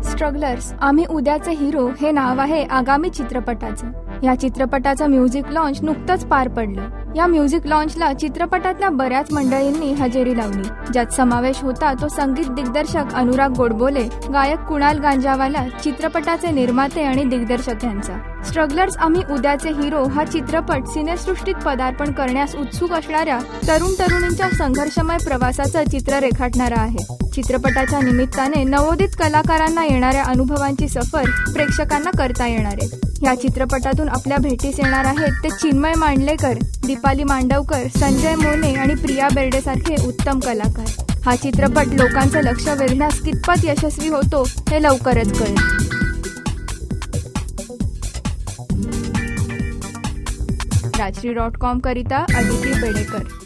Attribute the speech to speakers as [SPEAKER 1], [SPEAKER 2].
[SPEAKER 1] Strugglers आम्ही उद्याचे hero हे नाव आहे आगामी चित्रपटाचं. या चित्रपटाचं म्युझिक लॉन्च नुकतंच पार पडलं. या म्युझिक लॉन्चला चित्रपटातल्या बऱ्याच मंडळींनी हजेरी लावली, ज्यात समावेश होता तो संगीत दिग्दर्शक अनुराग गोडबोले, गायक कुणाल गांजावाला, चित्रपटाचे निर्माते आणि दिग्दर्शक यांचा. स्ट्रगलर्स आम्ही उद्याचे हिरो हा चित्रपट सिनेसृष्टीत पदार्पण करण्यास उत्सुक असणाऱ्या तरुण तरुणींच्या संघर्षमय प्रवासाचं चित्र रेखाटणारा आहे. चित्रपटाच्या निमित्ताने नवोदित कलाकारांना येणाऱ्या अनुभवांची सफर प्रेक्षकांना करता येणार आहे. या चित्रपटातून आपल्या भेटीस येणार आहेत ते चिन्मय मांडलेकर, दीपाली मांडवकर, संजय मोने आणि प्रिया बेर्डे सारखे उत्तम कलाकार. हा चित्रपट लोकांचं लक्ष वेधण्यास कितपत यशस्वी होतो हे लवकरच कळेल. राजश्री.com करिता अदिती बेडेकर.